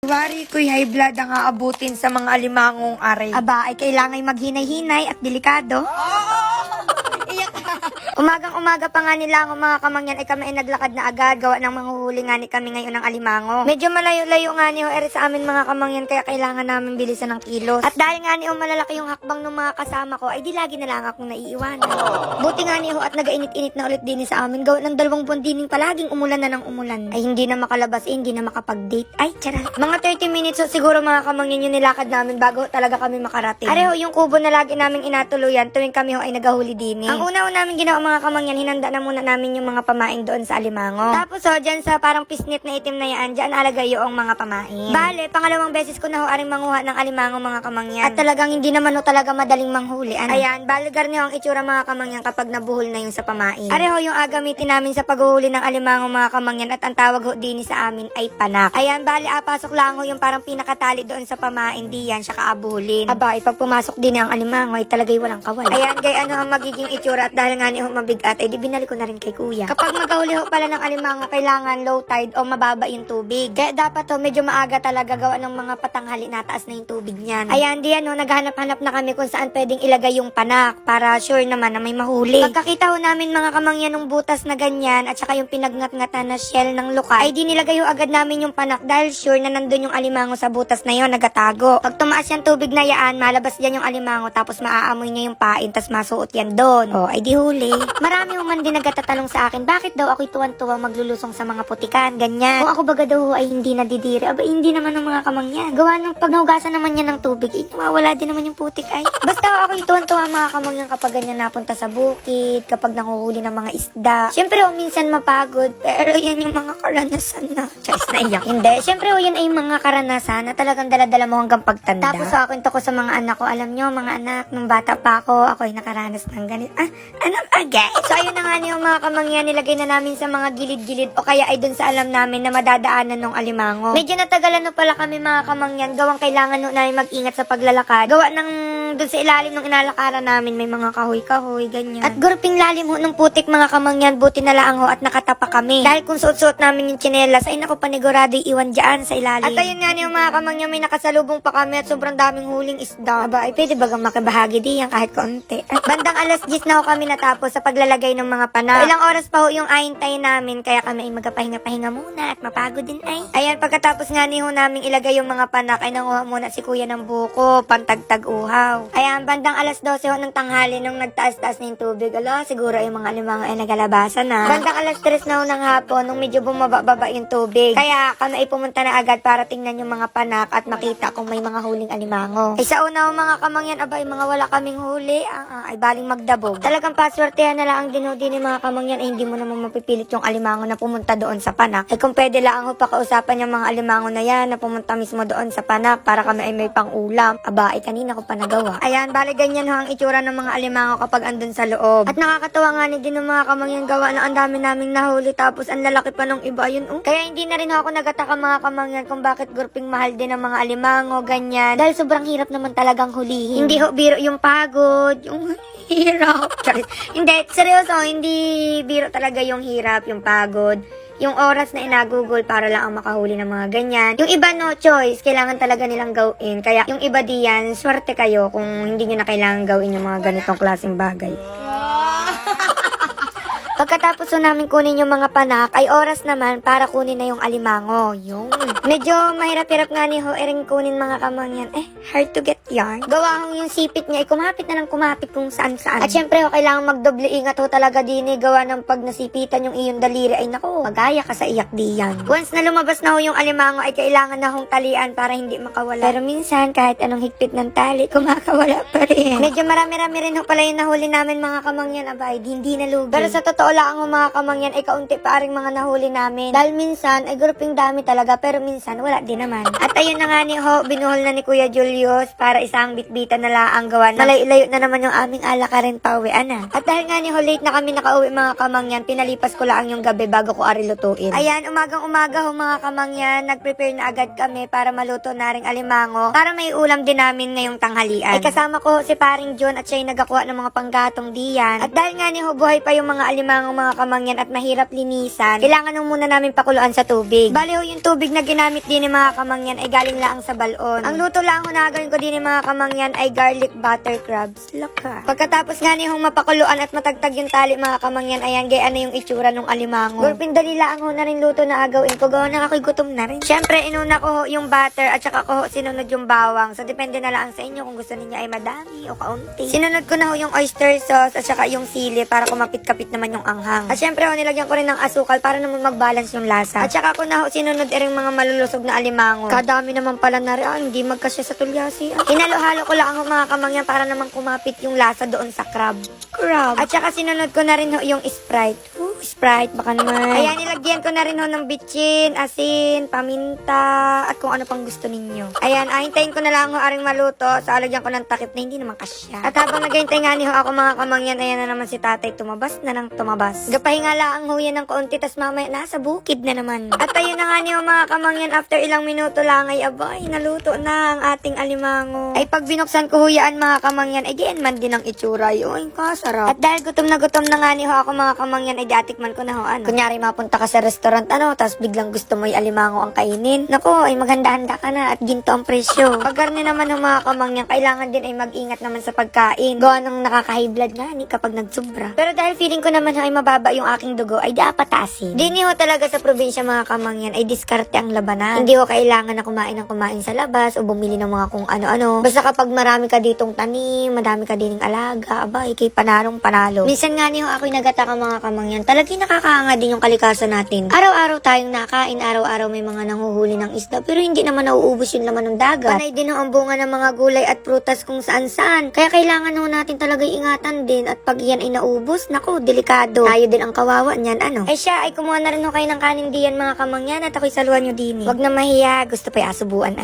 Wari ko'y high blood ang aabutin sa mga alimangong aray. Aba, ay kailangan maghinay-hinay at delikado. Umagang-umaga pa nga nila ang mga kamangyan ay kami ay naglakad na agad. Gawa ng manghuhuli nga ni kami ngayon ng alimango. Medyo malayo-layo nga ni Ho sa amin mga kamangyan kaya kailangan namin bilisan ng kilos. At dahil nga ni malalaki yung hakbang ng mga kasama ko ay di lagi na lang akong naiiwanan. Buti nga ni at nagainit-init na ulit din sa amin. Gawa ng 2 buwan dining palaging umulan na ng umulan. Ay hindi na makalabas hindi na makapag-date. Ay charot. Mga 30 minutes siguro mga kamangyan yung nilakad namin bago talaga kami makarating. Areho yung kubo na lagi naming inatuluyan tuwing kami ay nagahuli din. Ang una namin ginawa mga kamangyan, hinanda na muna namin yung mga pamain doon sa alimango. Tapos dyan sa parang pisnit na itim na yan, dyan alagay yung mga pamain. Bale, pangalawang beses ko na aring manguha ng alimango mga kamangyan. At talagang hindi naman talaga madaling manghuli. Ayan, baligar niyo ang itsura mga kamangyan kapag nabuhol na yung sa pamain. Areho yung agamitin namin sa paghuhuli ng alimango mga kamangyan at ang tawag ho din sa amin ay panak. Ayan, bale, pasok lang ho yung parang pinakatali doon sa pamain, diyan siya kaabulin. Aba, pag pumasok din ang alimango ay talagay walang kawal. Ayan, gay ano ang magiging itsura at dahil nga ni mabigat, ay di binalik ko na rin kay kuya. Kapag magahuli ho pala ng alimango, kailangan low tide o mababa yung tubig. Kaya dapat medyo maaga talaga gawa ng mga patanghali na taas na yung tubig niyan. Ayan, diyan naghahanap-hanap na kami kung saan pwedeng ilagay yung panak para sure naman na may mahuli. Pagkakita ho namin mga kamangyan ng butas na ganyan at saka yung pinagngat-ngatan na shell ng lukay, ay di nilagay ho agad namin yung panak dahil sure na nandun yung alimango sa butas na yon nagatago. Pag tumaas yung tubig na yan, malabas dyan yung alimango tapos maaamoy niya yung pain tas masuot yan doon. Ay di huli. Marami man din nagtatanong sa akin, bakit daw ako'y tuwan-tuwa maglulusong sa mga putikan, ganyan. Kung ako baga daw ay hindi nadidiri, aba hindi naman ng mga kamangyan. Gawa ng pagnahugasan naman niya ng tubig, mawala din naman yung putik ay. Basta ako'y tuwan-tuwa mga kamangyan kapag ganyan napunta sa bukid, kapag nanguhuli ng mga isda. Siyempre minsan mapagod, pero yan yung mga karanasan na. Charis na iyak. Hindi, siyempre yan ay mga karanasan na talagang dala-dala mo hanggang pagtanda. Tapos kwento ko sa mga anak ko, alam nyo mga anak, nung bata pa ako ay nakaranas ng ganito. So ayun na nga yung mga kamangyan, nilagay na namin sa mga gilid-gilid o kaya ay dun sa alam namin na madadaanan ng alimango. Medyo natagalan pala kami mga kamangyan, gawang kailangan namin mag-ingat sa paglalakad. Gawa ng dun sa ilalim ng inalakaran namin may mga kahoy-kahoy, ganyan. At gurping lalim ng putik mga kamangyan, buti na lang at nakatapa kami. Dahil kung suot-suot namin yung tsinelas, ay naku panigurado iwan dyan sa ilalim. At ayun nga yung mga kamangyan, may nakasalubong pa kami at sobrang daming huling isda. Aba, ay pwede bagang makibahagi diyan kahit konti. At bandang alas 10 na kami natapos sa paglalagay ng mga panak. Ilang oras pa ho yung ahintay namin kaya kami ay magpahinga-pahinga muna at mapagod din ay. Ayan, pagkatapos nga ni ho namin ilagay yung mga panak ay nanguha muna si kuya ng buko, pantagtag uhaw. Ayan, bandang alas 12 ho ng tanghali nung nagtaas-taas na yung tubig. Ala, siguro yung mga alimango ay nagalabasan na. Bandang alas 3 na ho ng hapon nung medyo bumaba-baba yung tubig. Kaya kami ay pumunta na agad para tingnan yung mga panak at makita kung may mga huling alimango. Ay sa una ho mga kamangyan, abay mga wala kaming huli, ay baling magdabog. Talagang paswertehan na lang ang dinudi ni mga kamangyan ay hindi mo naman mapipilit yung alimango na pumunta doon sa panak. Ay kung pwede lang ho pakausapan yung mga alimango na yan na pumunta mismo doon sa panak para kami ay may pang-ulam. Aba, ay kanina ko pa nagawa. Ayan, bali ganyan ho ang itsura ng mga alimango kapag andun sa loob. At nakakatawa nga din ng mga kamangyan gawa na ang dami naming nahuli tapos ang lalaki pa ng iba yun. Kaya hindi na rin ako nagataka mga kamangyan kung bakit gurping mahal din ang mga alimango, ganyan. Dahil sobrang hirap naman talagang hulihin. Hindi ho biro yung pagod, yung hirap. Hindi, seryoso, hindi biro talaga yung hirap, yung pagod. Yung oras na inagugol para lang ang makahuli ng mga ganyan. Yung iba no choice, kailangan talaga nilang gawin. Kaya yung iba diyan, swerte kayo kung hindi nyo na kailangan gawin yung mga ganitong klaseng bagay. Pagkatapos namin kunin yung mga panak, ay oras naman para kunin na yung alimango. Yung medyo mahirap-hirap nga ni Ering kunin mga kamangyan. Hard to get yarn. Gawa ho yung sipit niya, kumapit na ng kumapit kung saan-saan. At syempre kailangan magdoble ingat ho talaga din gawa ng pag nasipitan yung iyong daliri, ay naku, magaya ka sa iyak diyan. Once na lumabas na ho yung alimango, ay kailangan na hong talian para hindi makawala. Pero minsan, kahit anong higpit ng tali, kumakawala pa rin. Medyo marami-rami rin ho pala yung nahuli namin mga kamangyan, abay, hindi nalugi. Pero sa totoo lang ang mga kamangyan ay kaunti pa ring mga nahuli namin. Dahil minsan ay gruping dami talaga pero minsan wala din naman. At ayun na nga ni binuhol na ni Kuya Julius para isang bitbitan na lang ang gawa. Malayo-layo na naman yung aming alakarin pa uwian na. At dahil nga ni late na kami nakauwi mga kamangyan, pinalipas ko lang yung gabi bago ko ari lutuin. Ayan, umagang-umaga mga kamangyan, nag-prepare na agad kami para maluto na ring alimango para may ulam din namin ngayong tanghalian. Ay kasama ko si paring John at siya yung nagakuha ng mga panggatong diyan. At dahil nga ni buhay pa yung mga alimango alimango mga kamangyan at mahirap linisan, kailangan nung muna namin pakuluan sa tubig. Bali ho, yung tubig na ginamit din ng mga kamangyan ay galing lang sa balon. Ang luto lang ho na gagawin ko din ng mga kamangyan ay garlic butter crabs. Laka. Pagkatapos nga niyong mapakuluan at matagtag yung tali mga kamangyan, ayan, gaya na yung itsura ng alimango. Gurpin dali lang ho na rin luto na agawin ko. Gawa na ako'y gutom na rin. Syempre, inuna ko ho yung butter at saka ko ho sinunod yung bawang. So, depende na lang sa inyo kung gusto niyo ay madami o kaunti. Sinunod ko na ho yung oyster sauce at saka yung sili para kumapit-kapit naman yung anghang. At syempre ho, nilagyan ko rin ng asukal para naman mag-balance yung lasa. At saka ko na ho sinunod rin mga malulusog na alimango. Kadami naman pala na rin. Hindi magkasya sa tulyasi. Hinalo-halo ko lang ang mga kamangyan para naman kumapit yung lasa doon sa crab. At saka sinunod ko na rin ho yung Sprite. Sprite, baka naman. Ayan, nilagyan ko na rin ho ng bitchin, asin, paminta, at kung ano pang gusto ninyo. Ayan, hintayin ko na lang ho aring maluto. So, alagyan ko ng takip na hindi naman kasya. At habang naghihintay nga niyo ako mga kamangyan, ayan na naman si tatay tumabas na nang tumabas. Gapahinga lang ho yan ng kaunti, tas mamaya nasa bukid na naman. At ayun na nga niyo mga kamangyan, after ilang minuto lang ay abay, naluto na ang ating alimango. Ay pag binuksan ko ho yan mga kamangyan, ay diyan man din ang itsura. Ay, kasarap. At dahil gutom na nga niyo ako mga kamangyan, ay tikman ko na ho, kunyari mapunta ka sa restaurant, tapos biglang gusto mo yung alimango ang kainin. Nako, ay maghanda-handa ka na at ginto ang presyo. Pag karne naman ng mga kamangyan, kailangan din ay mag-ingat naman sa pagkain. Gawa ng nakaka-high blood nga ni kapag nagsobra. Pero dahil feeling ko naman ay mababa yung aking dugo, ay dapat taasin. Di ho talaga sa probinsya mga kamangyan, ay diskarte ang labanan. Hindi ho kailangan na kumain sa labas o bumili ng mga kung ano-ano. Basta kapag marami ka ditong tanim, madami ka dining alaga, aba, ikay panarong panalo. Minsan nga niyo ako'y nagataka mga kamangyan, talagang nakakaanga din yung kalikasan natin. Araw-araw tayong nakain, araw-araw may mga nanguhuli ng isda, pero hindi naman nauubos yung laman ng dagat. Panay din ang bunga ng mga gulay at prutas kung saan-saan. Kaya kailangan natin talaga ingatan din at pag yan ay naubos, naku, delikado. Tayo din ang kawawa niyan, Eh siya, ay kumuha na rin kayo ng kanin diyan mga kamangyan at ako'y saluhan nyo din. Wag na mahiya, gusto pa'y asubuan,